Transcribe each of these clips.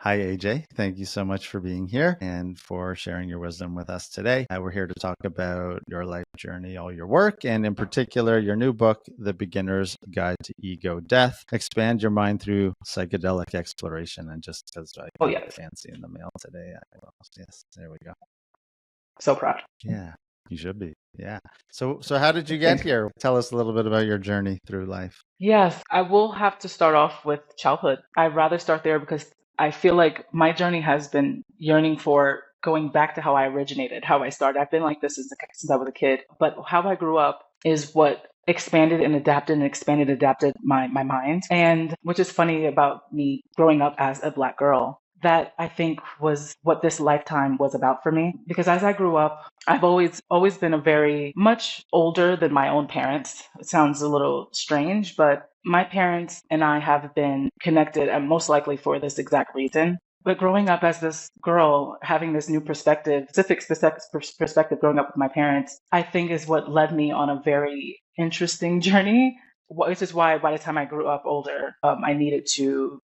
Hi, AJ. Thank you so much for being here and for sharing your wisdom with us today. We're here to talk about your life journey, all your work, and in particular, your new book, The Beginner's Guide to Ego Death. Expand your mind through psychedelic exploration. And just because I Oh, got it yes. fancy in the mail today, yes, there we go. So proud. Yeah, you should be. Yeah. So how did you get Thanks. here? Tell us a little bit about your journey through life. Yes, I will have to start off with childhood. I'd rather start there because I feel like my journey has been yearning for going back to how I originated, how I started. I've been like this since I was a kid, but how I grew up is what expanded and adapted and expanded and adapted my mind. And which is funny about me growing up as a Black girl. That I think was what this lifetime was about for me. Because as I grew up, I've always been a very much older than my own parents. It sounds a little strange, but my parents and I have been connected, and most likely for this exact reason. But growing up as this girl, having this new perspective, perspective growing up with my parents, I think is what led me on a very interesting journey. Which is why by the time I grew up older, I needed to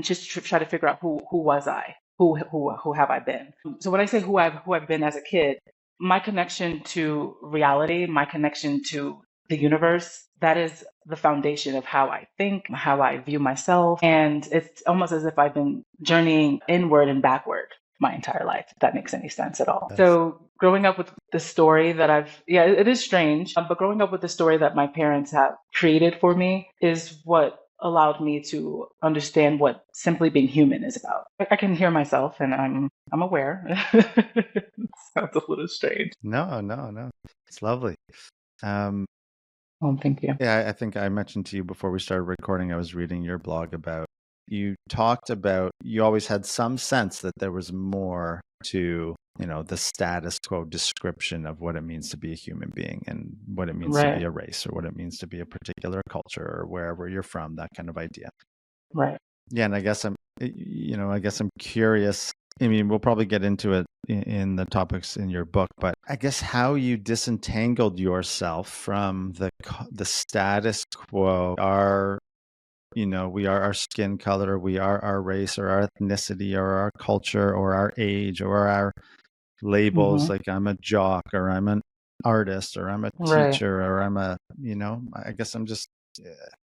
just try to figure out who was I, who have I been. So when I say who I've been as a kid, my connection to reality, my connection to the universe, that is the foundation of how I think, how I view myself, and it's almost as if I've been journeying inward and backward my entire life, if that makes any sense at all. Yes. So growing up with the story that it is strange, but growing up with the story that my parents have created for me is what allowed me to understand what simply being human is about. I can hear myself and I'm aware. It sounds a little strange. No. It's lovely. Um, Thank you. Yeah, I think I mentioned to you before we started recording, I was reading your blog about, you talked about, you always had some sense that there was more to, the status quo description of what it means to be a human being and what it means to be Right, a race or what it means to be a particular culture or wherever you're from, that kind of idea. right. Yeah, and I guess I'm curious. I mean, we'll probably get into it in the topics in your book, but I guess how you disentangled yourself from the status quo. We are our skin color, we are our race or our ethnicity or our culture or our age or our labels. hmm Like I'm a jock or I'm an artist or I'm a Right. teacher or I guess I'm just,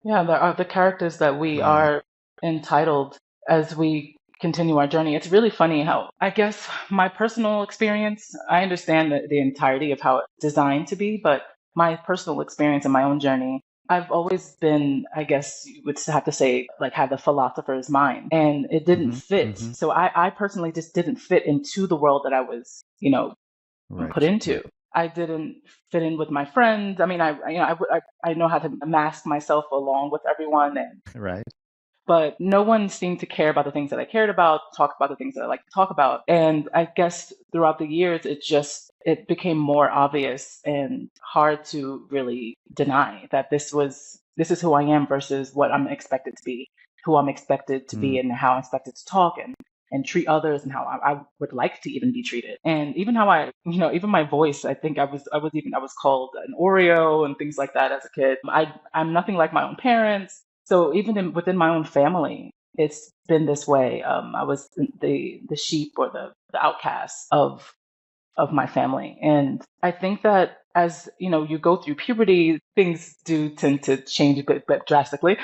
Yeah, there are the characters that we yeah. are entitled as we continue our journey. It's really funny how, I guess, my personal experience, I understand the entirety of how it's designed to be, but my personal experience and my own journey, I've always been, I guess you would have to say, like, had the philosopher's mind, and it didn't Hmm. fit. Hmm. So I personally just didn't fit into the world that I was, put Right, into. right, I didn't fit in with my friends. I mean, I know how to mask myself along with everyone, right. but no one seemed to care about the things that I cared about, talk about the things that I like to talk about. And I guess throughout the years, it became more obvious and hard to really deny that this is who I am versus what I'm expected to be, who I'm expected to be, Mm, and how I'm expected to talk and treat others and how I would like to even be treated. And even how even my voice, I think I was called an Oreo and things like that as a kid. I'm nothing like my own parents. So even within my own family, it's been this way. I was the sheep or the outcast of my family. And I think that as you go through puberty, things do tend to change a bit drastically,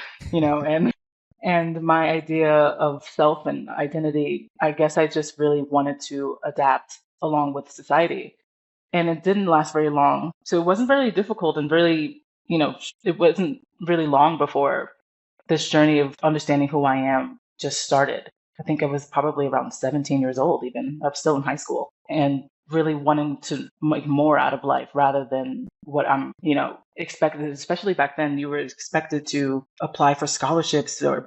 and my idea of self and identity, I guess I just really wanted to adapt along with society. And it didn't last very long. So it wasn't very difficult and really, it wasn't really long before this journey of understanding who I am just started. I think I was probably around 17 years old, even. I was still in high school and really wanting to make more out of life rather than what I'm, expected. Especially back then, you were expected to apply for scholarships or,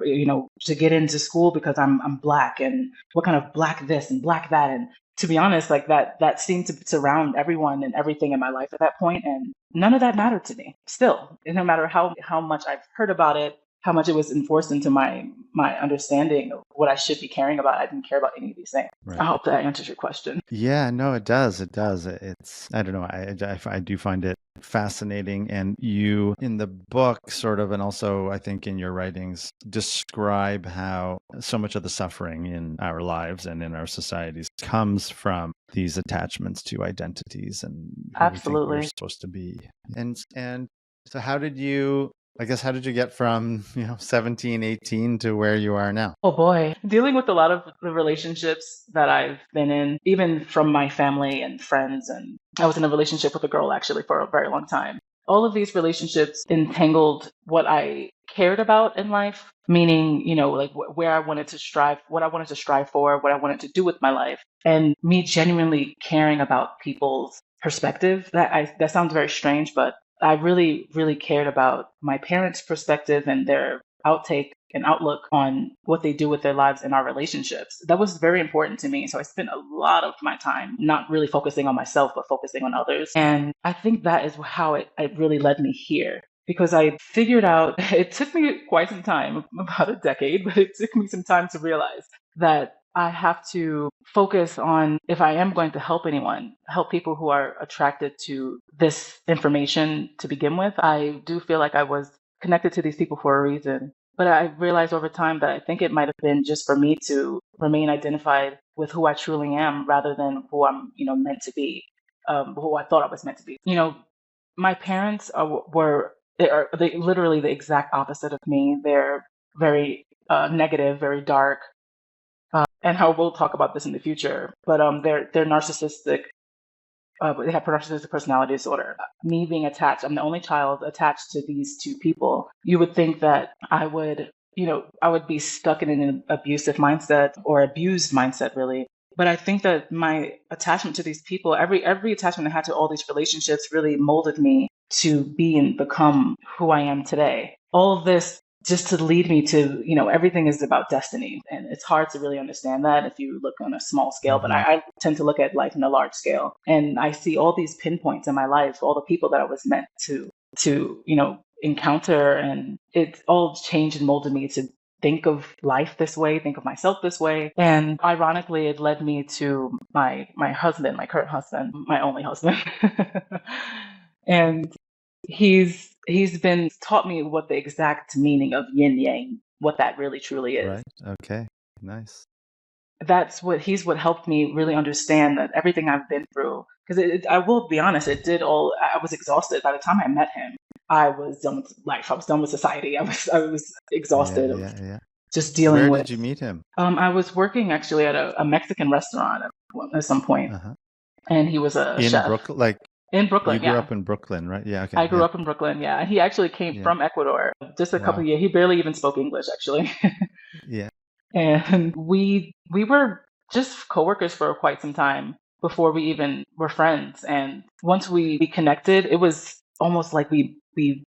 to get into school because I'm black and what kind of black this and black that. And to be honest, like that seemed to surround everyone and everything in my life at that point. And none of that mattered to me still, no matter how much I've heard about it how much it was enforced into my understanding of what I should be caring about. I didn't care about any of these things. Right. I hope that answers your question. Yeah, no, it does. It does. It's, I don't know. I do find it fascinating. And you, in the book, sort of, and also I think in your writings, describe how so much of the suffering in our lives and in our societies comes from these attachments to identities and who we think we're Absolutely. supposed to be. And so how did you, I guess, how did you get from, 17, 18 to where you are now? Oh boy, dealing with a lot of the relationships that I've been in, even from my family and friends. And I was in a relationship with a girl actually for a very long time. All of these relationships entangled what I cared about in life, meaning, like where I wanted to strive, what I wanted to strive for, what I wanted to do with my life, and me genuinely caring about people's perspective. That sounds very strange, but I really, really cared about my parents' perspective and their outtake and outlook on what they do with their lives and our relationships. That was very important to me. So I spent a lot of my time not really focusing on myself, but focusing on others. And I think that is how it really led me here. Because I figured out, it took me quite some time, about a decade, but it took me some time to realize that I have to focus on, if I am going to help anyone, help people who are attracted to this information to begin with. I do feel like I was connected to these people for a reason. But I realized over time that I think it might have been just for me to remain identified with who I truly am rather than who I'm, meant to be, who I thought I was meant to be. My parents they literally the exact opposite of me. They're very negative, very dark, and how we'll talk about this in the future. But they're narcissistic. They have narcissistic personality disorder. Me being attached, I'm the only child attached to these two people. You would think that I would be stuck in an abusive mindset or abused mindset, really. But I think that my attachment to these people, every attachment I had to all these relationships, really molded me to be and become who I am today. All of this just to lead me to, everything is about destiny. And it's hard to really understand that if you look on a small scale, but Hmm. I tend to look at life in a large scale. And I see all these pinpoints in my life, all the people that I was meant to encounter. And it all changed and molded me to think of life this way, think of myself this way. And ironically, it led me to my husband, my current husband, my only husband. And he's been taught me what the exact meaning of yin yang, what that really truly is. Right. Okay. Nice. That's what helped me really understand that everything I've been through. Because I will be honest, it did all. I was exhausted by the time I met him. I was done with life. I was done with society. I was Yeah. exhausted of Yeah. Yeah. just dealing Where with. did you meet him? I was working actually at a Mexican restaurant at some point, Uh-huh. and he was a In chef Brooklyn, like in you Brooklyn. grew Yeah. up in Brooklyn, right? Yeah. Okay. I grew Yeah. up in Brooklyn, yeah. He actually came Yeah. from Ecuador just a couple Wow. of years. He barely even spoke English, actually. Yeah. And we were just coworkers for quite some time before we even were friends. And once we connected, it was almost like we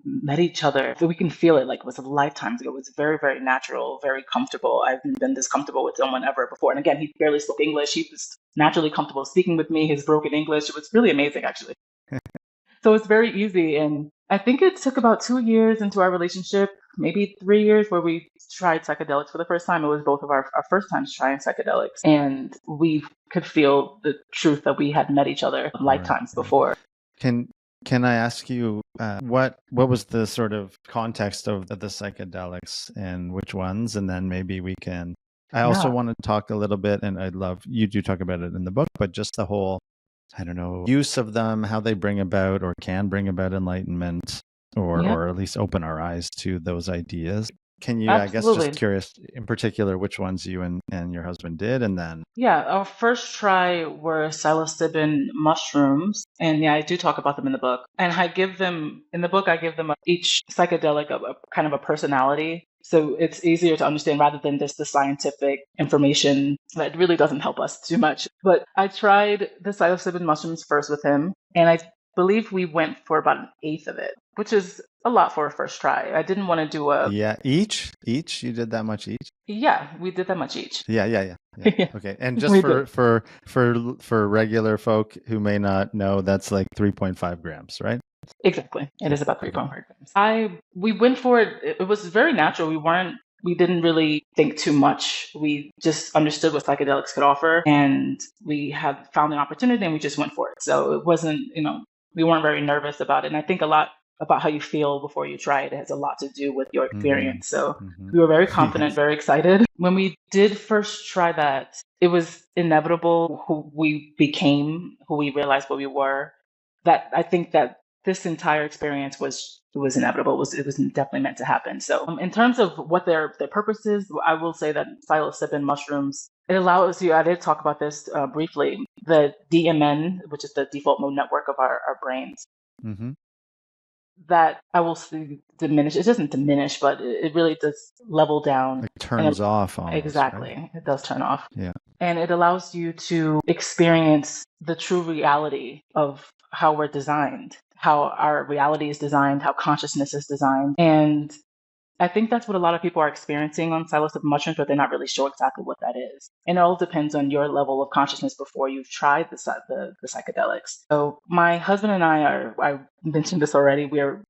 met each other. So we can feel it like it was lifetimes ago. It was very, very natural, very comfortable. I haven't been this comfortable with someone ever before. And again, he barely spoke English. He was naturally comfortable speaking with me, his broken English. It was really amazing, actually. So it's very easy. And I think it took about 2 years into our relationship, maybe 3 years, where we tried psychedelics for the first time. It was both of our first times trying psychedelics. And we could feel the truth that we had met each other Right. lifetimes Right. before. Can I ask you what was the sort of context of the psychedelics and which ones, and then maybe we can. I also Yeah. want to talk a little bit, and I'd love you do talk about it in the book, but just the whole, I don't know, use of them, how they bring about or can bring about enlightenment, Yeah. or at least open our eyes to those ideas. Can you, I guess, just Absolutely. curious in particular, which ones you and your husband did, and then. Yeah, our first try were psilocybin mushrooms, and yeah, I do talk about them in the book. And I give them in the book. I give them each psychedelic a kind of a personality, so it's easier to understand rather than just the scientific information that really doesn't help us too much. But I tried the psilocybin mushrooms first with him, and I believe we went for about an eighth of it, which is a lot for a first try. I didn't want to do a. Yeah, each you did that much each. Yeah, we did that much each. Yeah. Yeah, Okay. And just we did. for regular folk who may not know, that's like 3.5 grams, right? Exactly. It is about Okay. 3.5 grams. We went for it. It was very natural. We didn't really think too much. We just understood what psychedelics could offer, and we had found an opportunity and we just went for it. So it wasn't, we weren't very nervous about it. And I think a lot about how you feel before you try it has a lot to do with your Mm-hmm. experience. So Mm-hmm. we were very confident, Yes. very excited. When we did first try that, it was inevitable who we became, who we realized what we were. That I think that this entire experience was inevitable. It was definitely meant to happen. So, in terms of what their purpose is, I will say that psilocybin mushrooms, it allows you. I did talk about this briefly. The DMN, which is the default mode network of our brains, Mm-hmm. that I will say diminish. It doesn't diminish, but it really does level down. Like And turns off almost, right? exactly, it does turn off. Yeah. And it allows you to experience the true reality of how we're designed, how our reality is designed, how consciousness is designed. And I think that's what a lot of people are experiencing on psilocybin mushrooms, but they're not really sure exactly what that is. And it all depends on your level of consciousness before you've tried the psychedelics. So my husband and I mentioned this already, we're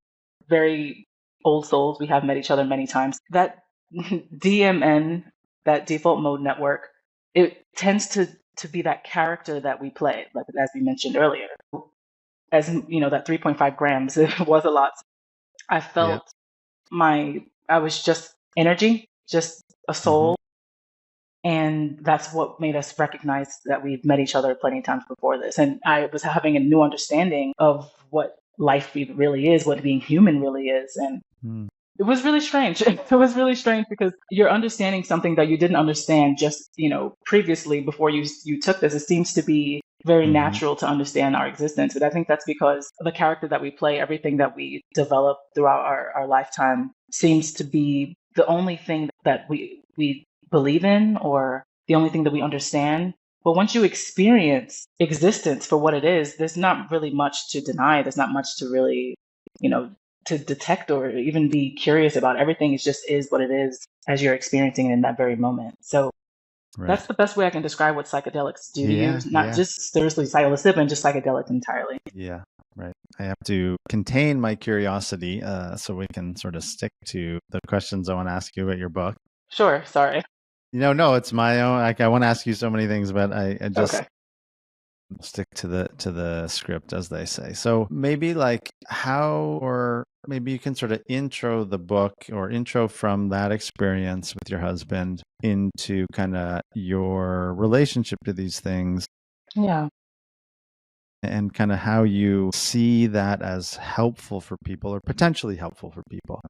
very old souls. We have met each other many times. That DMN, that default mode network, it tends to be that character that we play, like as we mentioned earlier. As you know, that 3.5 grams, it was a lot. I Yeah. felt I was just energy, just a Mm-hmm. soul. And that's what made us recognize that we've met each other plenty of times before this. And I was having a new understanding of what life really is, what being human really is. And Mm. it was really strange. It was really strange because you're understanding something that you didn't understand just, previously before you took this. It seems to be very Mm-hmm. natural to understand our existence. But I think that's because the character that we play, everything that we develop throughout our lifetime seems to be the only thing that we believe in or the only thing that we understand. But once you experience existence for what it is, there's not really much to deny. There's not much to really, you know, to detect or even be curious about. Everything is what it is as you're experiencing it in that very moment. So that's Right. the best way I can describe what psychedelics do to you. Yeah. Not Yeah. just seriously psilocybin, just psychedelics entirely. Yeah. Right. I have to contain my curiosity so we can sort of stick to the questions I want to ask you about your book. Sure. Sorry. No, it's my own. Like I want to ask you so many things, but I just Okay. stick to the script, as they say. So maybe like how, or maybe you can sort of intro the book or intro from that experience with your husband into kind of your relationship to these things Yeah. and kind of how you see that as helpful for people or potentially helpful for people.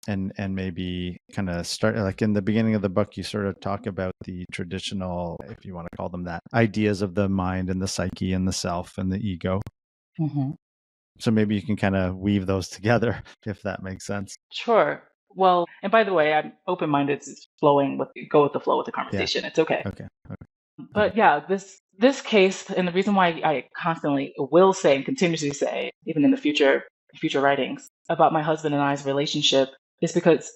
And maybe kind of start like in the beginning of the book, you sort of talk about the traditional, if you want to call them that, ideas of the mind and the psyche and the self and the ego. Hmm. So maybe you can kind of weave those together, if that makes sense. Sure. Well, and by the way, I'm open-minded to go with the flow with the Yeah. conversation. It's okay. Okay. Okay. But yeah, this case, and the reason why I constantly will say and continuously say, even in the future writings about my husband and I's relationship, is because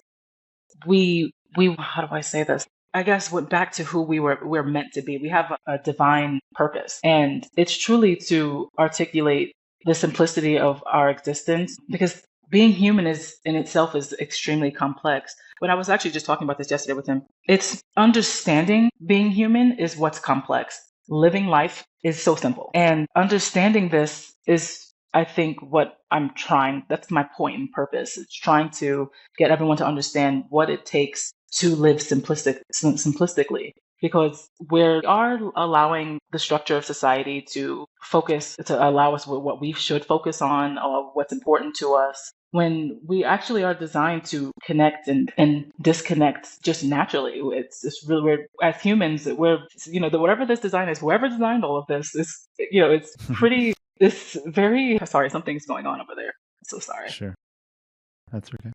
we how do I say this? I guess went back to who we're meant to be. We have a divine purpose, and it's truly to articulate the simplicity of our existence because being human is in itself is extremely complex. When I was actually just talking about this yesterday with him, it's understanding being human is what's complex. Living life is so simple. And understanding this is, I think, what I'm trying, that's my point and purpose. It's trying to get everyone to understand what it takes to live simplistically. Because we are allowing the structure of society to allow us with what we should focus on or what's important to us, when we actually are designed to connect and disconnect just naturally. It's really weird. As humans, whatever this design is, whoever designed all of this is, it's pretty, it's very, sorry, something's going on over there. So sorry. Sure. That's okay.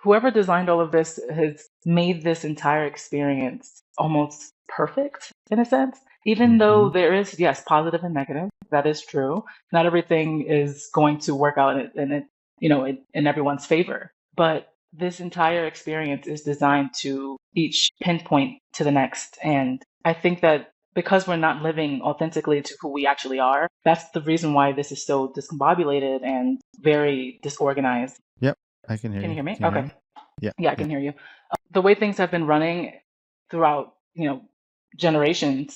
Whoever designed all of this has made this entire experience almost perfect in a sense. Even though Mm-hmm. there is, yes, positive and negative, that is true. Not everything is going to work out in everyone's favor. But this entire experience is designed to each pinpoint to the next. And I think that because we're not living authentically to who we actually are, that's the reason why this is so discombobulated and very disorganized. Yep. I can hear Can you you. hear me? Can you hear Okay. me? Yeah. Yeah, I Yeah. can hear you. The way things have been running throughout, generations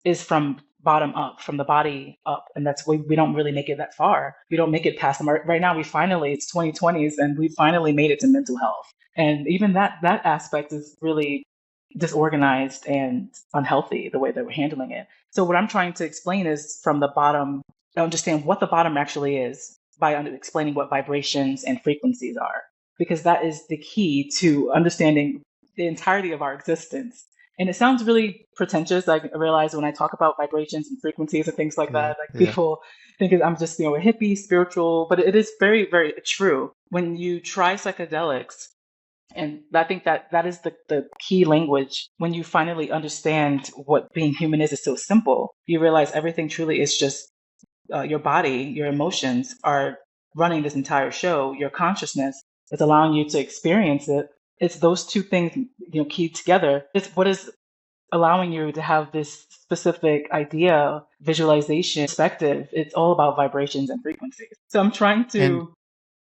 is from bottom up, from the body up. And that's we don't really make it that far. We don't make it past them. Right now, it's 2020s and we finally made it to mental health. And even that aspect is really disorganized and unhealthy, the way that we're handling it. So what I'm trying to explain is from the bottom, understand what the bottom actually is by explaining what vibrations and frequencies are, because that is the key to understanding the entirety of our existence. And it sounds really pretentious. I realize when I talk about vibrations and frequencies and things like Yeah. that, like Yeah. people think I'm just, a hippie, spiritual, but it is very, very true. When you try psychedelics, and I think that is the key language. When you finally understand what being human is so simple, you realize everything truly is just your body, your emotions are running this entire show. Your consciousness is allowing you to experience it. It's those two things, keyed together. It's what is allowing you to have this specific idea, visualization, perspective. It's all about vibrations and frequencies. So I'm trying And to.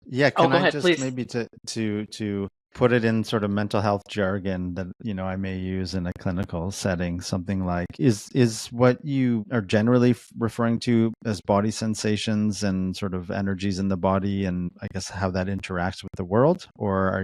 yeah, Oh, can go I ahead, just please. maybe to put it in sort of mental health jargon that I may use in a clinical setting, something like is what you are generally referring to as body sensations and sort of energies in the body, and I guess how that interacts with the world, or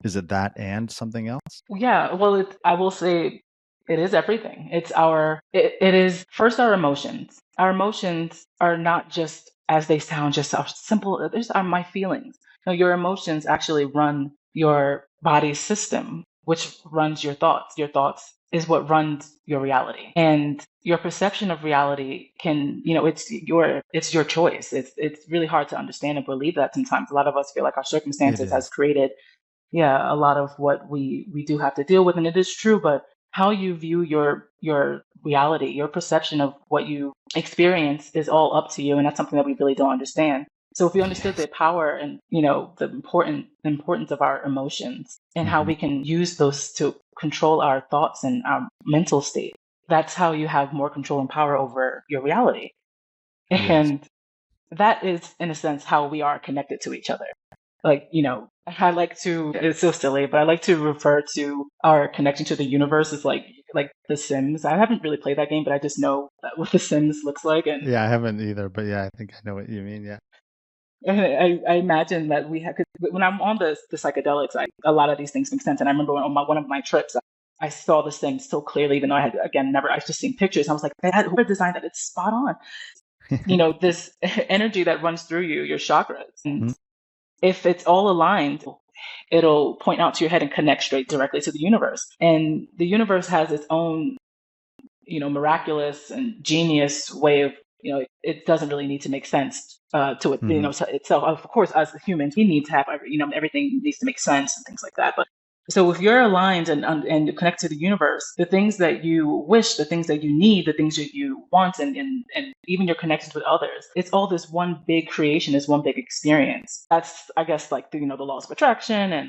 is it that and something else? Yeah, well, I will say it is everything. It is first our emotions. Our emotions are not just as they sound, just so simple. These are my feelings. No, your emotions actually run your body's system, which runs your thoughts. Your thoughts is what runs your reality. And your perception of reality it's your choice. It's really hard to understand and believe that sometimes. A lot of us feel like our It circumstances has is. created, yeah, a lot of what we do have to deal with, and it is true. But how you view your reality, your perception of what you experience, is all up to you, and that's something that we really don't understand. So if we understood Yes. the power and the importance of our emotions and how Hmm. we can use those to control our thoughts and our mental state, that's how you have more control and power over your reality. Yes. And that is, in a sense, how we are connected to each other. Like, I like to, it's so silly, but I like to refer to our connection to the universe as like The Sims. I haven't really played that game, but I just know what The Sims looks like. And, Yeah, I haven't either, but yeah, I think I know what you mean. Yeah. and I imagine that we have, 'cause when I'm on the psychedelics, a lot of these things make sense. And I remember on one of my trips, I saw The Sims so clearly, even though I had, again, never, I just seen pictures. I was like, whoever designed that, it's spot on. This energy that runs through you, your chakras. And Mhm. if it's all aligned, it'll point out to your head and connect straight directly to the universe. And the universe has its own, miraculous and genius way of, it doesn't really need to make sense to it, Mhm. to itself. Of course, as humans, we need to have, everything needs to make sense and things like that. But so if you're aligned and you connect to the universe, the things that you wish, the things that you need, the things that you want, and even your connections with others, it's all this one big creation, this one big experience. That's, I guess, like the laws of attraction and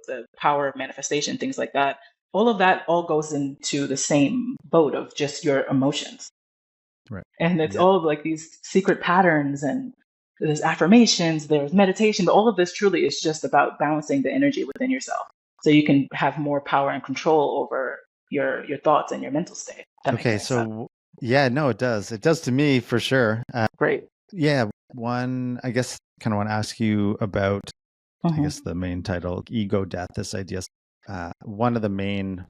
the power of manifestation, things like that. All of that all goes into the same boat of just your emotions. Right. And it's Yeah. all of like these secret patterns, and there's affirmations, there's meditation, but all of this truly is just about balancing the energy within yourself so you can have more power and control over your thoughts and your mental state. That makes Okay. any sense. So yeah, no, it does. It does to me for sure. Great. Yeah. One, I guess, kind of want to ask you about, I Hmm. guess, the main title, ego death. This idea. One of the main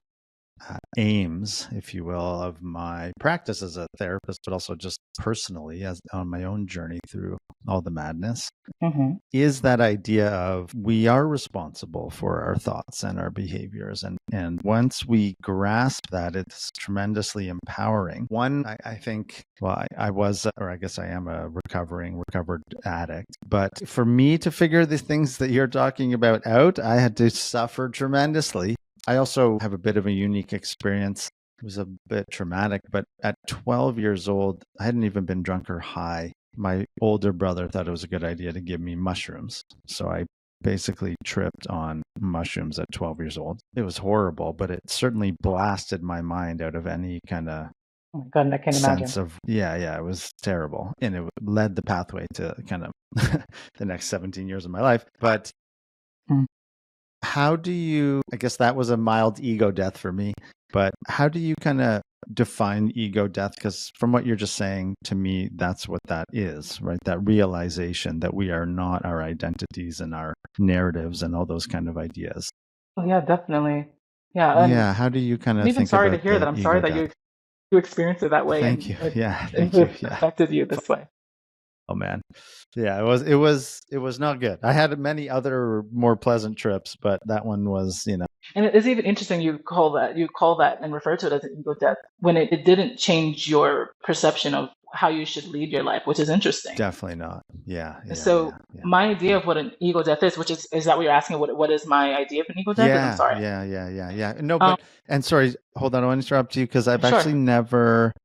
aims, if you will, of my practice as a therapist, but also just personally as on my own journey through all the madness, Hmm. is that idea of we are responsible for our thoughts and our behaviors. And once we grasp that, it's tremendously empowering. One, I think, well, I was, or I guess I am a recovered addict. But for me to figure the things that you're talking about out, I had to suffer tremendously. I also have a bit of a unique experience. It was a bit traumatic, but at 12 years old, I hadn't even been drunk or high. My older brother thought it was a good idea to give me mushrooms. So I basically tripped on mushrooms at 12 years old. It was horrible, but it certainly blasted my mind out of any kind of Oh my God, I can't imagine. sense of, yeah, it was terrible. And it led the pathway to kind of the next 17 years of my life. But Mm. how do you, I guess that was a mild ego death for me, but how do you kind of define ego death? Because from what you're just saying to me, that's what that is, right? That realization that we are not our identities and our narratives and all those kind of ideas. Oh yeah, definitely. Yeah, and Yeah. How do you kind I'm of even think sorry to about hear that. the I'm sorry ego that death? you experienced it that way Thank and you. Yeah. Thank you. it Yeah. affected you this way. Oh man. Yeah, it was not good. I had many other more pleasant trips, but that one was, And it is even interesting you call that and refer to it as an ego death when it didn't change your perception of how you should lead your life, which is interesting. definitely not. Yeah, yeah, So yeah, yeah. my idea of what an ego death is, which is that what you're asking? What is my idea of an ego death? Is I'm Yeah, sorry. yeah, yeah, yeah, yeah. No, Um, but and sorry, hold on, I want to interrupt you because I've sure. actually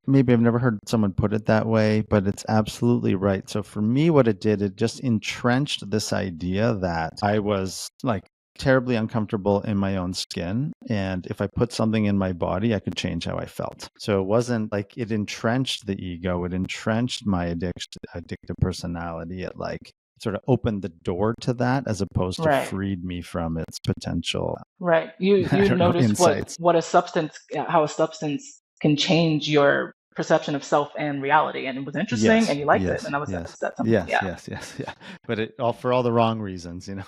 maybe I've never heard someone put it that way, but it's absolutely right. So for me, what it did, it just entrenched this idea that I was like terribly uncomfortable in my own skin. And if I put something in my body, I could change how I felt. So it wasn't like it entrenched the ego, it entrenched my addictive personality. It like sort of opened the door to that as opposed to Right. freed me from its potential, Right. I You don't know, notice insights. what a substance how a substance can change your perception of self and reality, and it was interesting, and Yes, you liked it, yes, and that was yes, that's something. yes, Yeah. yes, yes, yeah. But it all for all the wrong reasons, you know.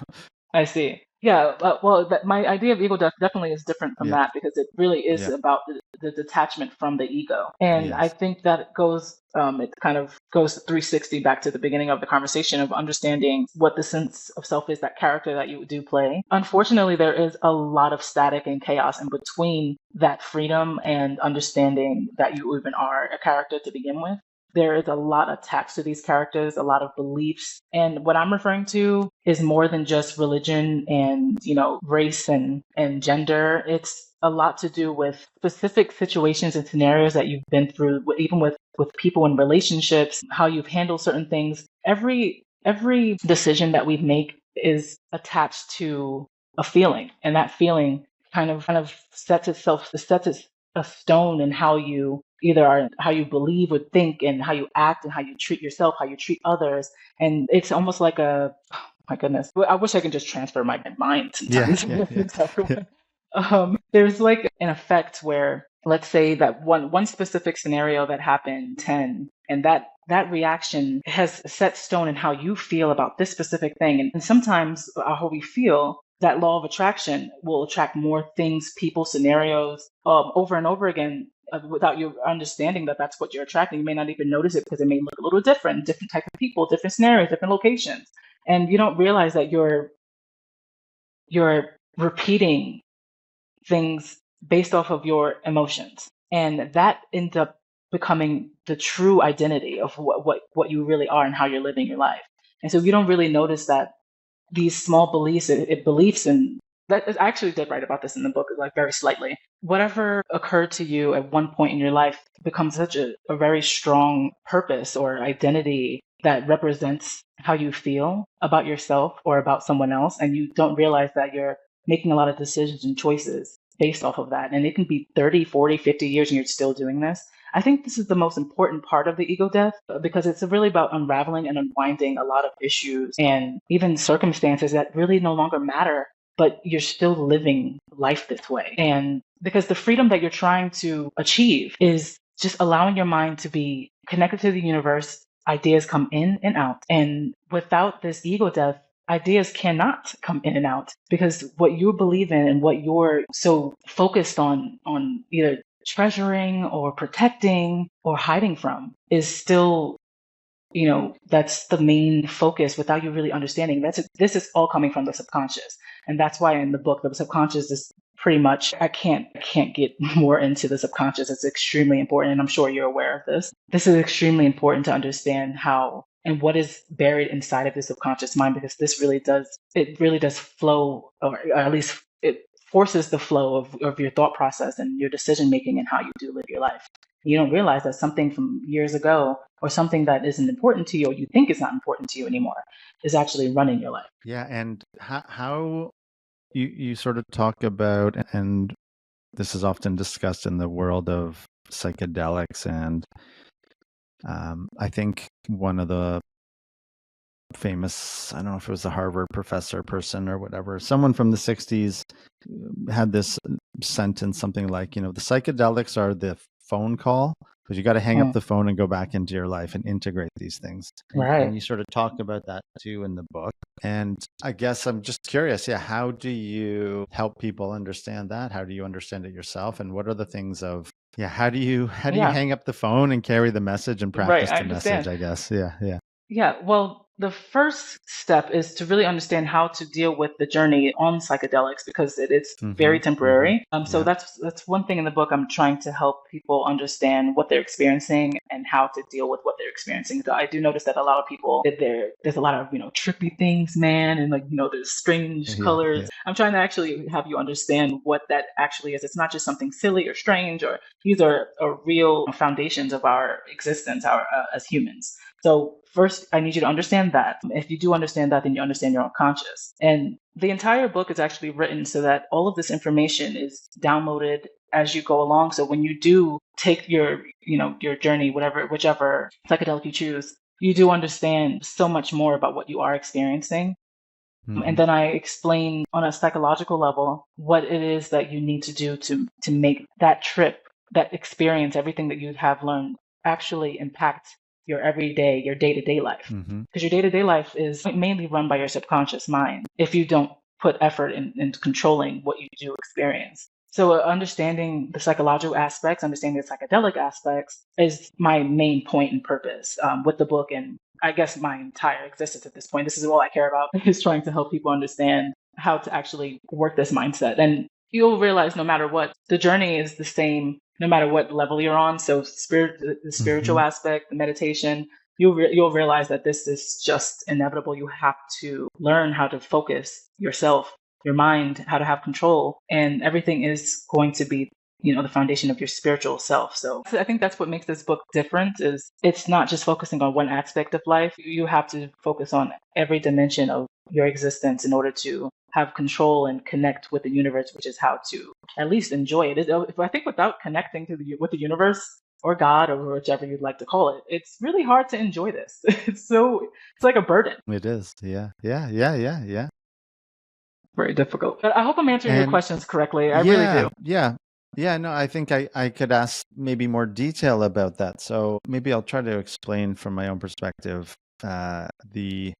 I see. Yeah, well, my idea of ego death definitely is different from Yeah, that because it really is yeah, about the detachment from the ego, and I yes, think that it kind of goes 360 back to the beginning of the conversation of understanding what the sense of self is, that character that you do play. Unfortunately, there is a lot of static and chaos in between that freedom and understanding that you even are a character to begin with. There is a lot attached to these characters, a lot of beliefs. And what I'm referring to is more than just religion and, race and gender. It's a lot to do with specific situations and scenarios that you've been through, even with people in relationships, how you've handled certain things. Every decision that we make is attached to a feeling, and that feeling kind of sets a stone in how you either are, how you believe or think, and how you act, and how you treat yourself, how you treat others. And it's almost like oh my goodness, I wish I could just transfer my mind yeah, sometimes. yeah, yeah, yeah, There's like an effect where, let's say that one specific scenario that happened 10, and that reaction has set stone in how you feel about this specific thing. And sometimes how we feel, that law of attraction will attract more things, people, scenarios, over and over again, without you understanding that that's what you're attracting. You may not even notice it because it may look a little different type of people, different scenarios, different locations, and you don't realize that you're repeating things based off of your emotions. And that ends up becoming the true identity of what you really are and how you're living your life. And so you don't really notice that these small beliefs, it beliefs in that. I actually did write about this in the book, like very slightly. Whatever occurred to you at one point in your life becomes such a very strong purpose or identity that represents how you feel about yourself or about someone else. And you don't realize that you're making a lot of decisions and choices based off of that. And it can be 30, 40, 50 years and you're still doing this. I think this is the most important part of the ego death because it's really about unraveling and unwinding a lot of issues and even circumstances that really no longer matter, but you're still living life this way. And because the freedom that you're trying to achieve is just allowing your mind to be connected to the universe. Ideas come in and out. And without this ego death, ideas cannot come in and out because what you believe in and what you're so focused on either treasuring or protecting or hiding from is still, that's the main focus without you really understanding. This is all coming from the subconscious. And that's why in the book, the subconscious is pretty much, I can't get more into the subconscious. It's extremely important. And I'm sure you're aware of this. This is extremely important to understand how and what is buried inside of the subconscious mind, because it really does flow, or at least it forces the flow of your thought process and your decision making and how you do live your life. You don't realize that something from years ago or something that isn't important to you or you think is not important to you anymore is actually running your life. yeah. And how you sort of talk about, and this is often discussed in the world of psychedelics, and I think one of the famous, I don't know if it was a Harvard professor person or whatever, someone from the 60s had this sentence, something like, the psychedelics are the phone call, because you got to hang up Mm, the phone and go back into your life and integrate these things. And right. you sort of talk about that too in the book. And I guess I'm just curious, yeah, how do you help people understand that? How do you understand it yourself? And what are the things of, yeah, how do you Yeah, hang up the phone and carry the message and right. practice I the message, understand. I guess. Yeah, yeah. Yeah, well, the first step is to really understand how to deal with the journey on psychedelics because it is Mm-hmm. very Mm-hmm. temporary. So Yeah. that's one thing in the book. I'm trying to help people understand what they're experiencing and how to deal with what they're experiencing. So I do notice that a lot of people there's a lot of trippy things, man, and like there's strange Yeah. colors. Yeah. I'm trying to actually have you understand what that actually is. It's not just something silly or strange, or these are real foundations of our existence, our as humans. So first, I need you to understand that. If you do understand that, then you understand your unconscious. And the entire book is actually written so that all of this information is downloaded as you go along. So when you do take your journey, whichever psychedelic you choose, you do understand so much more about what you are experiencing. And Mm-hmm. then I explain on a psychological level what it is that you need to do to make that trip, that experience, everything that you have learned actually impact your everyday, your day-to-day life. Mm-hmm. Because your day-to-day life is mainly run by your subconscious mind if you don't put effort in controlling what you do experience. So understanding the psychological aspects, understanding the psychedelic aspects is my main point and purpose with the book, and I guess my entire existence at this point. This is all I care about is trying to help people understand how to actually work this mindset. And you'll realize no matter what, the journey is the same no matter what level you're on. So the Mm-hmm. spiritual aspect, the meditation, you'll realize that this is just inevitable. You have to learn how to focus yourself, your mind, how to have control, and everything is going to be the foundation of your spiritual self. So I think that's what makes this book different is it's not just focusing on one aspect of life. You have to focus on every dimension of your existence in order to have control and connect with the universe, which is how to at least enjoy it. If I think without connecting with the universe or God or whichever you'd like to call it, it's really hard to enjoy this. It's like a burden. It is. Yeah. Yeah. Yeah. Yeah. Yeah. Very difficult. But I hope I'm answering your And questions correctly. I really yeah, do. yeah. Yeah, no, I think I could ask maybe more detail about that. So maybe I'll try to explain from my own perspective. The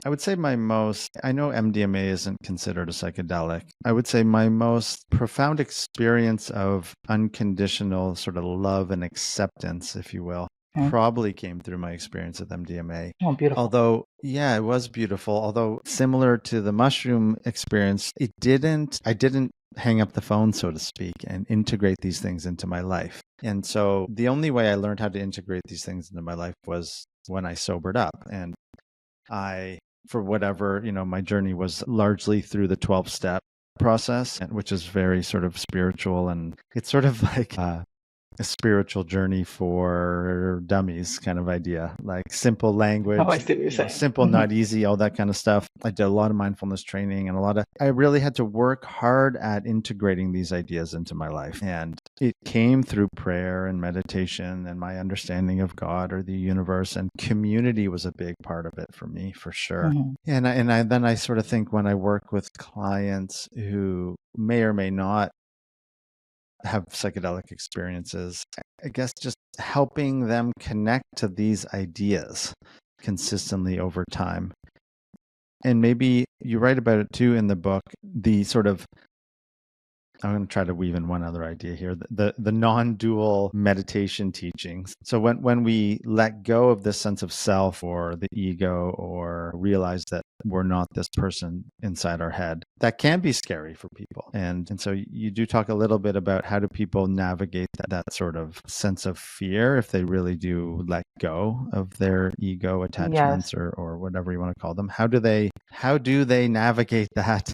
I would say I know MDMA isn't considered a psychedelic. I would say my most profound experience of unconditional sort of love and acceptance, if you will, Mhm. probably came through my experience with MDMA. Oh, beautiful. Although, yeah, it was beautiful. Although similar to the mushroom experience, I didn't hang up the phone, so to speak, and integrate these things into my life. And so the only way I learned how to integrate these things into my life was when I sobered up. And I, for whatever, my journey was largely through the 12-step process, which is very sort of spiritual. And it's sort of like a spiritual journey for dummies kind of idea, like simple Oh, I language, see what you're saying. simple, Hmm. not easy, all that kind of stuff. I did a lot of mindfulness training and I really had to work hard at integrating these ideas into my life. And it came through prayer and meditation and my understanding of God or the universe, and community was a big part of it for me, for sure. Hmm. Then I sort of think when I work with clients who may or may not have psychedelic experiences, I guess just helping them connect to these ideas consistently over time. And maybe you write about it too in the book, the sort of, I'm going to try to weave in one other idea here, the non-dual meditation teachings. So when we let go of this sense of self or the ego, or realize that we're not this person inside our head, that can be scary for people. And so you do talk a little bit about how do people navigate that sort of sense of fear if they really do let go of their ego Yes, attachments, or whatever you want to call them. How do they navigate that?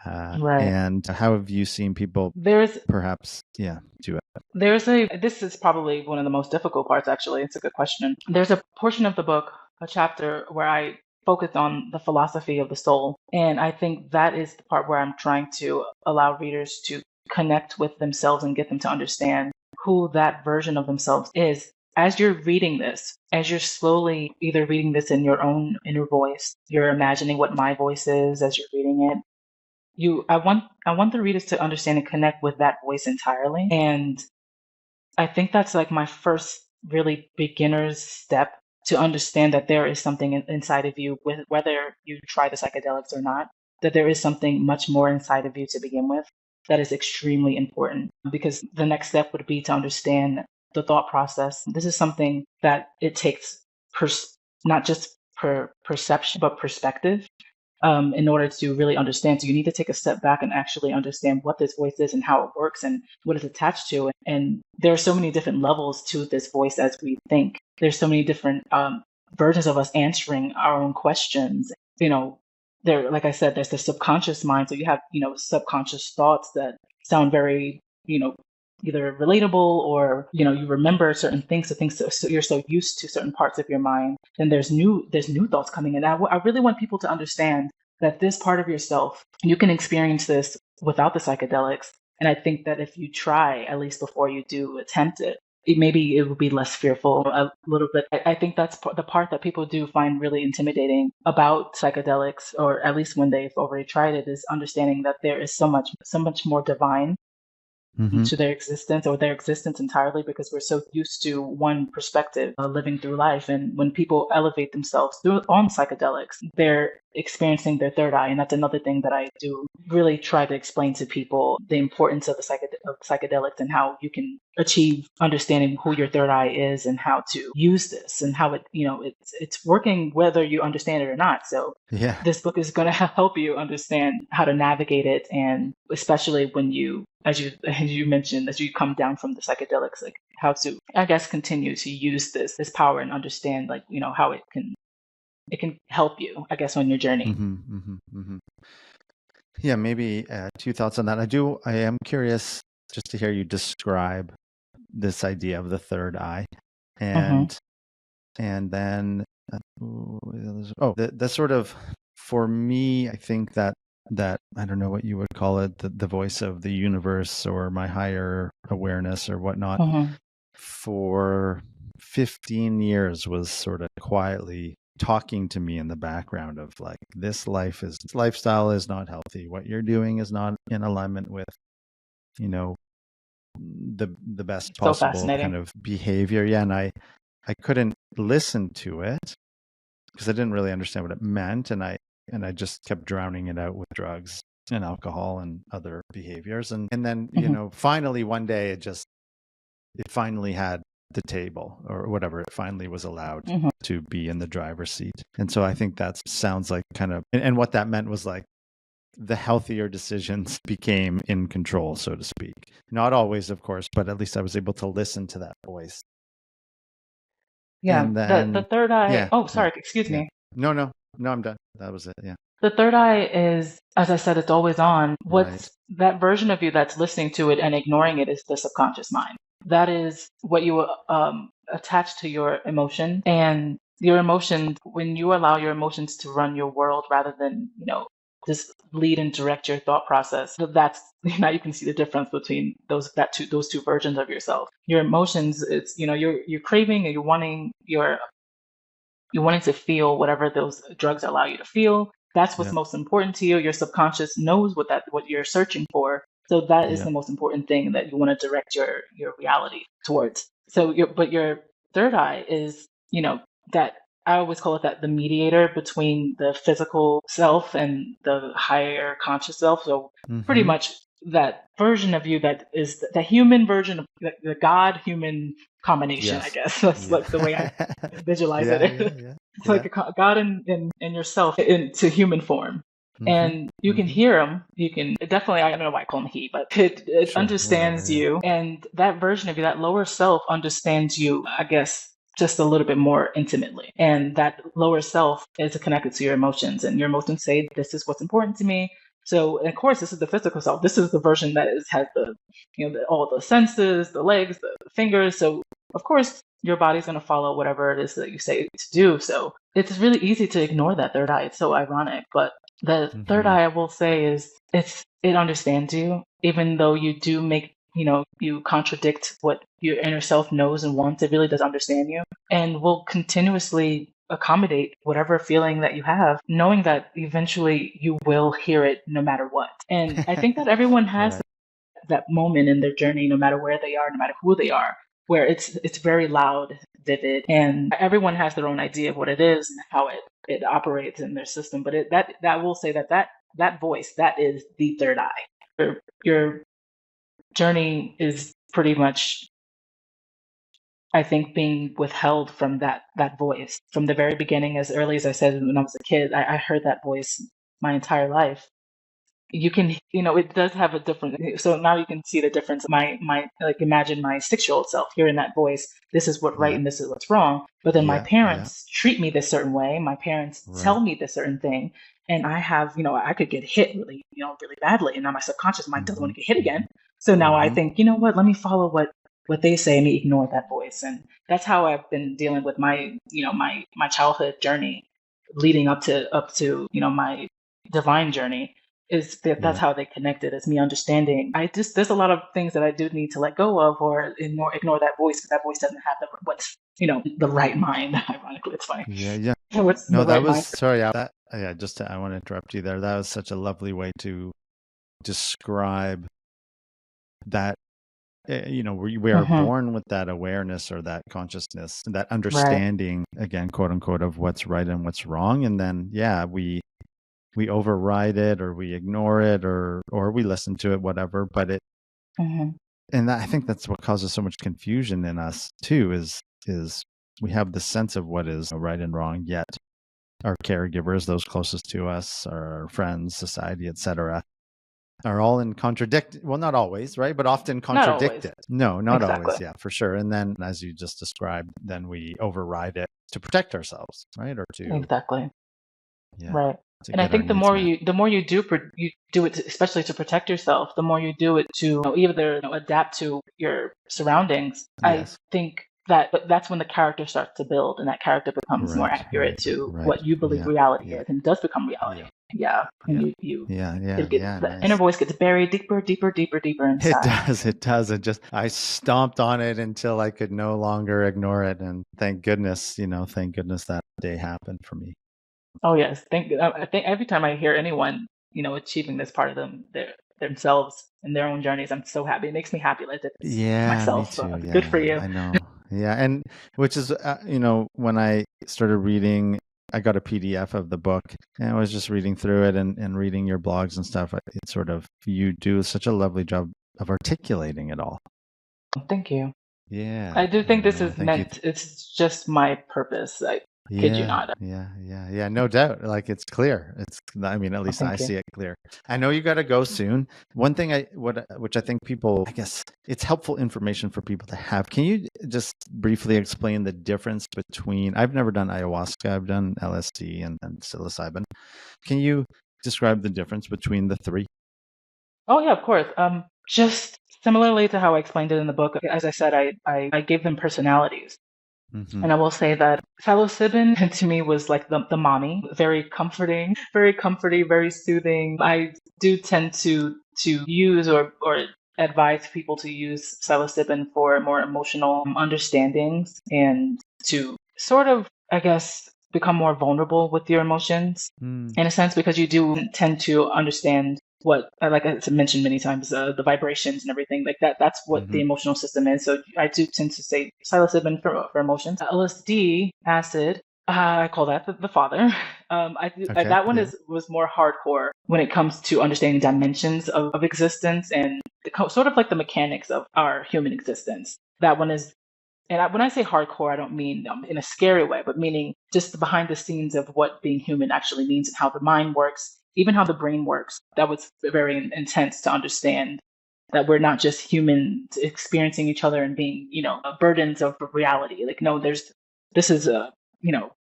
right. And how have you seen people There's perhaps, yeah, do it? this is probably one of the most difficult parts, actually. It's a good question. There's a portion of the book, a chapter where I focus on the philosophy of the soul. And I think that is the part where I'm trying to allow readers to connect with themselves and get them to understand who that version of themselves is. As you're reading this, as you're slowly either reading this in your own inner voice, you're imagining what my voice is as you're reading it. I want the readers to understand and connect with that voice entirely. And I think that's like my first really beginner's step to understand that there is something inside of you, with whether you try the psychedelics or not, that there is something much more inside of you to begin with that is extremely important. Because the next step would be to understand the thought process. This is something that it takes not just perception, but perspective in order to really understand. So you need to take a step back and actually understand what this voice is and how it works and what it's attached to. And there are so many different levels to this voice as we think. There's so many different versions of us answering our own questions. There, like I said, there's the subconscious mind. So you have, subconscious thoughts that sound very, either relatable or you remember certain things, so you're so used to certain parts of your mind. And there's new thoughts coming in. I really want people to understand that this part of yourself, you can experience this without the psychedelics. And I think that if you try, at least before you do attempt it, maybe it will be less fearful a little bit. I think that's the part that people do find really intimidating about psychedelics, or at least when they've already tried it, is understanding that there is so much more divine to their existence entirely, because we're so used to one perspective living through life. And when people elevate themselves on psychedelics, they're experiencing their third eye. And that's another thing that I do really try to explain to people, the importance of of psychedelics and how you can achieve understanding who your third eye is and how to use this and how it's working whether you understand it or not. So Yeah. this book is going to help you understand how to navigate it, and especially when you, as you mentioned, as you come down from the psychedelics, like how to, I guess, continue to use this power and understand, like, how it can help you, I guess, on your journey. Yeah, maybe two thoughts on that. I am curious just to hear you describe this idea of the third eye, Mm-hmm. and then the sort of, for me, I think that I don't know what you would call it, the voice of the universe or my higher awareness or whatnot, Mm-hmm. for 15 years was sort of quietly talking to me in the background of like, this lifestyle is not healthy. What you're doing is not in alignment with, the best So possible kind fascinating. of behavior. Yeah. And I couldn't listen to it because I didn't really understand what it meant. And I just kept drowning it out with drugs and alcohol and other behaviors. And then, Mm-hmm. finally one day it finally had the table or whatever. It finally was allowed Mm-hmm. to be in the driver's seat. And so I think that sounds like kind of, and what that meant was like the healthier decisions became in control, so to speak. Not always, of course, but at least I was able to listen to that voice. Yeah. And The then, third eye. yeah, Oh, yeah, sorry. Excuse yeah. me. No, I'm done. That was it. Yeah. The third eye is, as I said, it's always on. Right. What's that version of you that's listening to it and ignoring it is the subconscious mind. That is what you attach to your emotion. And your emotions, when you allow your emotions to run your world rather than, just lead and direct your thought process. So that's now you can see the difference between those two versions of yourself. Your emotions, it's, you're craving and you're wanting to feel whatever those drugs allow you to feel. That's what's Yeah. most important to you. Your subconscious knows what you're searching for. So that is Yeah. the most important thing that you want to direct your reality towards. So your third eye is, that I always call it that the mediator between the physical self and the higher conscious self. So pretty Mm-hmm. much that version of you that is the human version of the God human combination, I Yes. guess. That's Yeah. like the way I visualize Yeah. it. Yeah. Yeah. It's Yeah. like a God in yourself into human form. Mm-hmm. And you can Mm-hmm. hear him. You can definitely, I don't know why I call him he, but it Sure. Whatever. understands Yeah. you. And that version of you, that lower self, understands you, I guess, just a little bit more intimately. And that lower self is connected to your emotions. And your emotions say, this is what's important to me. So, and of course, this is the physical self. This is the version that has the, all the senses, the legs, the fingers. So, of course, your body's going to follow whatever it is that you say to do. So it's really easy to ignore that third eye. It's so ironic. But the third Mm-hmm. eye, I will say, is it understands you, even though you do make you contradict what your inner self knows and wants. It really does understand you and will continuously accommodate whatever feeling that you have, knowing that eventually you will hear it no matter what. And I think that everyone has Right. that moment in their journey, no matter where they are, no matter who they are, where it's very loud, vivid, and everyone has their own idea of what it is and how it operates in their system. But that will say that voice, that is the third eye. Your journey is pretty much, I think, being withheld from that voice from the very beginning. As early as I said, when I was a kid, I heard that voice my entire life. You can, it does have a different, so now you can see the difference. My like, imagine my 6-year-old self hearing that voice, this is what's right Yeah. and this is what's wrong. But then my Yeah. Yeah. parents treat me this certain way, my parents Right. tell me this certain thing, and I have, I could get hit really, really badly, and now my subconscious mind doesn't Mm-hmm. want to get hit again. So now I Mm-hmm. think, you know what, let me follow what they say and ignore that voice. And that's how I've been dealing with my childhood journey leading up to my divine journey. Is that that's Yeah. how they connected, is me understanding. There's a lot of things that I do need to let go of or ignore that voice, because that voice doesn't have what's the right mind. Ironically, it's funny. Yeah. Yeah. What's No, the that right was mind? sorry. I want to interrupt you there. That was such a lovely way to describe that. We are Hmm. born with that awareness or that consciousness, that Right. understanding, again, quote unquote, of what's right and what's wrong, and then we override it or we ignore it or we listen to it, whatever. But Hmm. I think that's what causes so much confusion in us too. Is we have the sense of what is right and wrong, yet our caregivers, those closest to us, our friends, society, etc., are all in contradict. Well, not always, right? But often Not contradict always. it. No, not Exactly. always. Yeah, for sure. And then, as you just described, then we override it to protect ourselves, right? Or to, Exactly. yeah, Right. to And I get our think needs met. the more you you do it, especially to protect yourself, the more you do it to either adapt to your surroundings. I Yes. think that's when the character starts to build, and that character becomes more Right. accurate Right. to Right. what you believe Yeah. reality Yeah. is, and does become Yeah. reality. Yeah, and Yeah. you Yeah. Yeah. it gets, Yeah. the inner Nice. voice gets buried deeper, deeper, deeper, deeper It inside. does. It does. I stomped on it until I could no longer ignore it. And thank goodness that day happened for me. Oh yes, I think every time I hear anyone achieving this part of themselves in their own journeys, I'm so happy. It makes me happy. Like this Yeah, me myself. So too. good for Yeah, you. I know. Yeah, and which is, when I started reading, I got a PDF of the book, and I was just reading through it and reading your blogs and stuff. It sort of, you do such a lovely job of articulating it all. Thank you. Yeah, I do yeah, think this no, is thank you. meant. It's just my purpose. I kid you Yeah, not. yeah, yeah, yeah. No doubt. Like it's clear. I mean, at least I Thank you. see it clear. I know you got to go soon. One thing which I think people, I guess it's helpful information for people to have. Can you just briefly explain the difference between, I've never done ayahuasca, I've done LSD and psilocybin. Can you describe the difference between the three? Oh yeah, of course. Just similarly to how I explained it in the book. As I said, I gave them personalities. Mm-hmm. And I will say that psilocybin to me was like the mommy, very comforting, very soothing. I do tend to use or advise people to use psilocybin for more emotional understandings and to sort of, I guess, become more vulnerable with your emotions in a sense, because you do tend to understand what, like I mentioned many times, the vibrations and everything like that. That's what Mm-hmm. the emotional system is. So I do tend to say psilocybin for emotions. LSD, acid, I call that the father. Okay. That one Yeah. was more hardcore when it comes to understanding dimensions of existence and sort of like the mechanics of our human existence. That one is, and when I say hardcore, I don't mean in a scary way, but meaning just the behind the scenes of what being human actually means and how the mind works, even how the brain works. That was very intense to understand that we're not just humans experiencing each other and being, burdens of reality. Like, no, this is a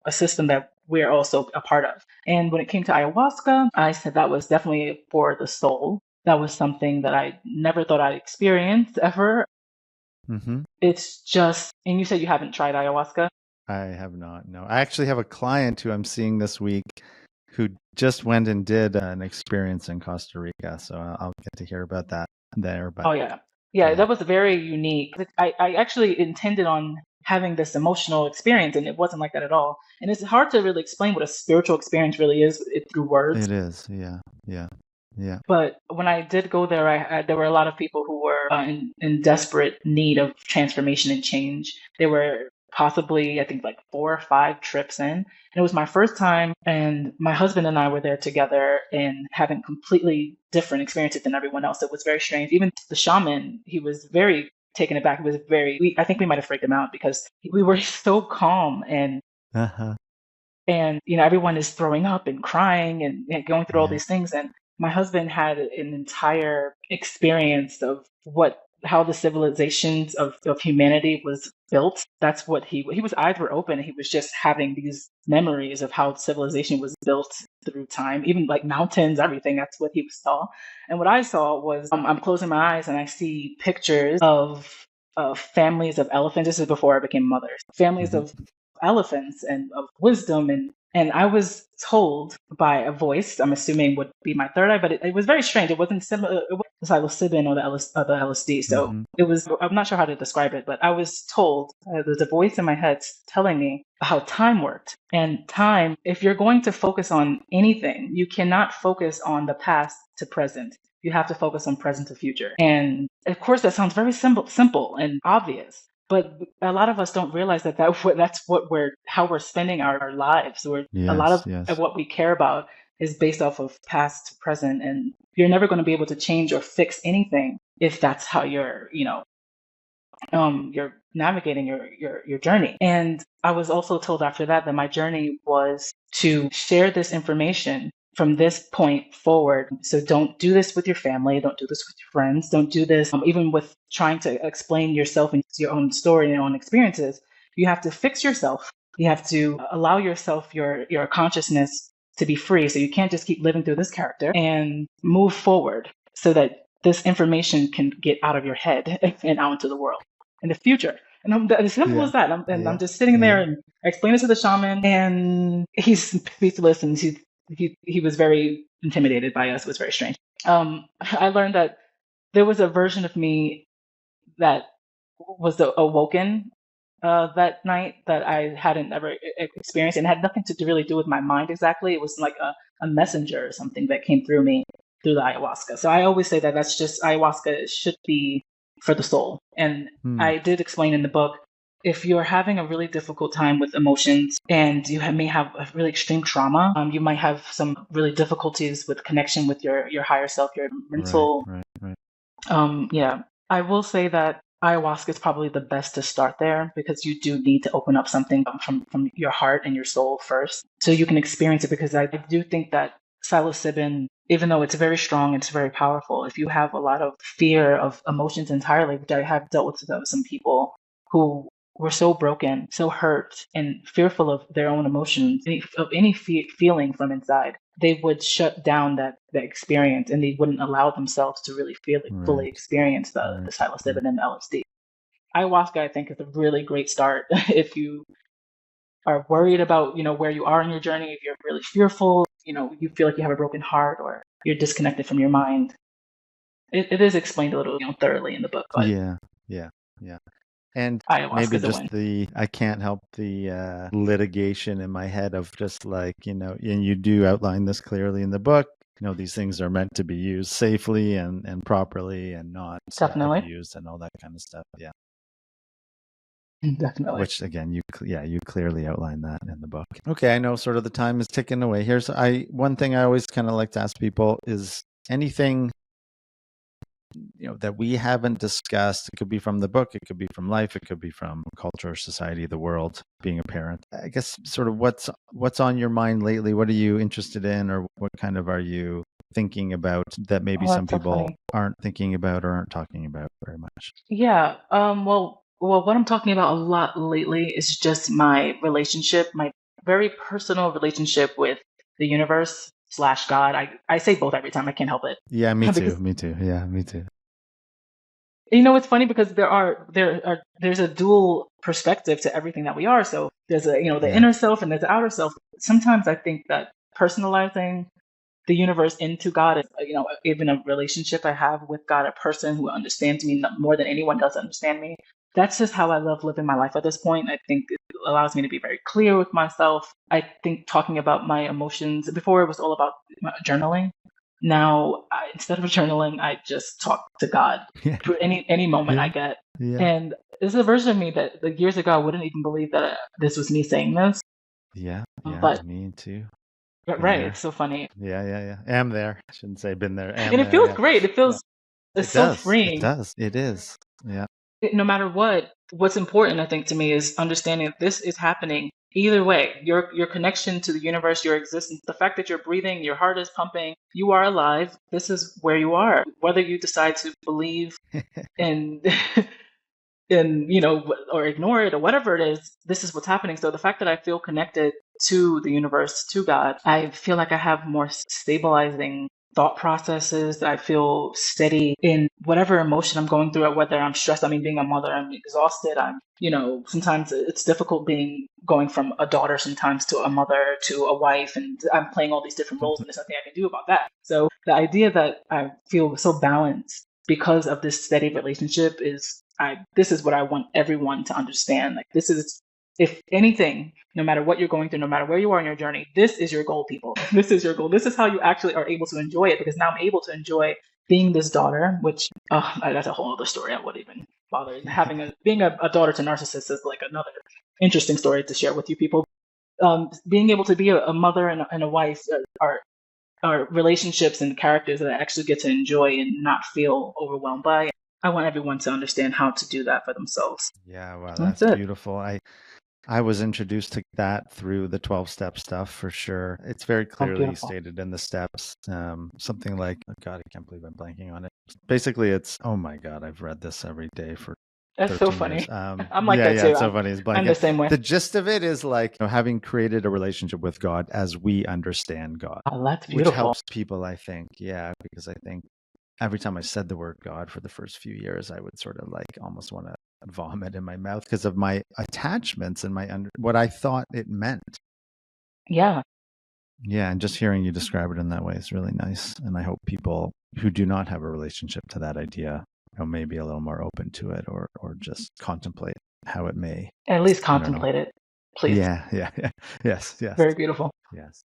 system that we're also a part of. And when it came to ayahuasca, I said that was definitely for the soul. That was something that I never thought I'd experience ever. Mm-hmm. It's just, and you said you haven't tried ayahuasca. I have not. No, I actually have a client who I'm seeing this week who just went and did an experience in Costa Rica. So I'll get to hear about that there. But Oh yeah. Yeah, Yeah. that was very unique. Like, I actually intended on having this emotional experience, and it wasn't like that at all. And it's hard to really explain what a spiritual experience really is through words. It is. Yeah. Yeah. Yeah. But when I did go there, there were a lot of people who were in desperate need of transformation and change. They were possibly, I think, like 4 or 5 trips in. And it was my first time, and my husband and I were there together and having completely different experiences than everyone else. It was very strange. Even the shaman, he was very taken aback. He was I think we might have freaked him out because we were so calm Uh-huh. and everyone is throwing up and crying and going through all Yeah. these things. And my husband had an entire experience of how the civilizations of humanity was built. That's what he was eyes were open, and he was just having these memories of how civilization was built through time, even like mountains, everything. That's what he saw. And what I saw was, I'm closing my eyes and I see pictures of families of elephants. This is before I became mother. Families Hmm. of elephants and of wisdom, and I was told by a voice, I'm assuming would be my third eye, but it was very strange. It wasn't similar. It wasn't the psilocybin or the LSD. So Hmm. it was. I'm not sure how to describe it, but I was told there's a voice in my head telling me how time worked. And time, if you're going to focus on anything, you cannot focus on the past to present. You have to focus on present to future. And of course, that sounds very simple and obvious. But a lot of us don't realize that's how we're spending our lives. A lot Yes. of Yes. what we care about is based off of past to present, and you're never going to be able to change or fix anything if that's how you're navigating your journey. And I was also told after that my journey was to share this information from this point forward. So don't do this with your family, don't do this with your friends, don't do this even with trying to explain yourself and your own story and your own experiences. You have to fix yourself. You have to allow yourself your consciousness to be free. So you can't just keep living through this character, and move forward so that this information can get out of your head and out into the world in the future. And as simple Yeah. as that. I'm Yeah. just sitting there Yeah. and I explain it to the shaman, and he's speechless, and he was very intimidated by us. It was very strange. I learned that there was a version of me that was awoken that night that I hadn't ever experienced, and had nothing to really do with my mind exactly. It was like a messenger or something that came through me through the ayahuasca. So I always say that that's just ayahuasca should be for the soul. And Hmm. I did explain in the book, if you're having a really difficult time with emotions and may have a really extreme trauma, you might have some really difficulties with connection with your higher self, your Right. mental. Right. Right. Yeah, I will say that ayahuasca is probably the best to start there because you do need to open up something from your heart and your soul first so you can experience it. Because I do think that psilocybin, even though it's very strong, it's very powerful. If you have a lot of fear of emotions entirely, which I have dealt with some people who were so broken, so hurt, and fearful of their own emotions, of any feeling from inside, they would shut down that experience, and they wouldn't allow themselves to really fully Right. experience the Right. Right. psilocybin and the LSD. Ayahuasca, I think, is a really great start if you are worried about where you are in your journey. If you're really fearful, you feel like you have a broken heart or you're disconnected from your mind. It is explained a little thoroughly in the book, but Yeah. Yeah. Yeah. And ayahuasca maybe is a just win. I can't help the litigation in my head of just like, and you do outline this clearly in the book, these things are meant to be used safely and properly and not Definitely. abused and all that kind of stuff. Yeah. Definitely. Which again, you clearly outline that in the book. Okay. I know sort of the time is ticking away here. So one thing I always kind of like to ask people is anything that we haven't discussed. It could be from the book, it could be from life, it could be from culture, society, the world, being a parent. I guess sort of what's on your mind lately. What are you interested in, or what kind of are you thinking about that maybe Oh, some that's so people funny. aren't thinking about or aren't talking about very much? Yeah. Well, what I'm talking about a lot lately is just my relationship, my very personal relationship with the universe slash God. I say both every time. I can't help it Yeah, me too. because Me too. Yeah, me too. it's funny because there's a dual perspective to everything that we are. So there's the Yeah. inner self and there's the outer self. Sometimes I think that personalizing the universe into God. Even a relationship I have with God, a person who understands me more than anyone does understand me. That's just how I love living my life at this point. I think it allows me to be very clear with myself. I think talking about my emotions, before it was all about journaling. Now, instead of journaling, I just talk to God Yeah. through any moment I Yeah. get. Yeah. And there's a version of me that like years ago I wouldn't even believe that this was me saying this. Yeah. Yeah. But Me too. Been right, there. it's so funny. Yeah. Yeah. Yeah. Am there. I shouldn't say been there. Am And it there. feels Yeah. great. It Yeah. feels it's It so does. It freeing. does. It is. Yeah. No matter what's important, I think, to me is understanding that this is happening either way. Your connection to the universe, your existence, the fact that you're breathing, your heart is pumping, you are alive. This is where you are. Whether you decide to believe in or ignore it or whatever it is, this is what's happening. So the fact that I feel connected to the universe, to God, I feel like I have more stabilizing thought processes. I feel steady in whatever emotion I'm going through, whether I'm stressed. I mean, being a mother, I'm exhausted. Sometimes it's difficult going from a daughter sometimes to a mother to a wife, and I'm playing all these different roles, and there's nothing I can do about that. So the idea that I feel so balanced because of this steady relationship this is what I want everyone to understand. Like, this is, if anything, no matter what you're going through, no matter where you are in your journey, this is your goal, people. This is your goal. This is how you actually are able to enjoy it, because now I'm able to enjoy being this daughter, which that's a whole other story. I wouldn't even bother. Being a daughter to narcissists is like another interesting story to share with you people. Being able to be a mother and a wife are relationships and characters that I actually get to enjoy and not feel overwhelmed by. I want everyone to understand how to do that for themselves. Yeah. Wow. That's That's it. beautiful. I was introduced to that through the 12-step stuff for sure. It's very Oh, clearly beautiful. stated in the steps. Something like, oh God, I can't believe I'm blanking on it. Basically, it's, oh my God, I've read this every day for That's so 13 years. funny. I'm like that Yeah, too. it's so funny. It's I'm the blanking. same way. The gist of it is like, having created a relationship with God as we understand God, Oh, that's which beautiful. helps people, I think. Yeah, because I think every time I said the word God for the first few years, I would sort of like almost want to vomit in my mouth because of my attachments and what I thought it meant. Yeah. Yeah, and just hearing you describe it in that way is really nice. And I hope people who do not have a relationship to that idea, may be a little more open to it, or just contemplate how it may. At least I don't know. contemplate it, please. Yeah. Yes. Very beautiful. Yes.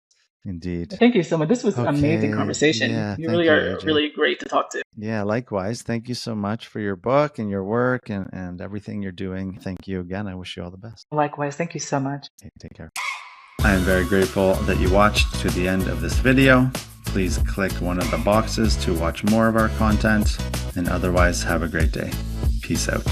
Indeed. Thank you so much. This was an amazing Okay. conversation. Yeah. You Thank really you, are AJ. really great to talk to. Yeah, likewise. Thank you so much for your book and your work and everything you're doing. Thank you again. I wish you all the best. Likewise. Thank you so much. Okay, take care. I am very grateful that you watched to the end of this video. Please click one of the boxes to watch more of our content, and otherwise have a great day. Peace out.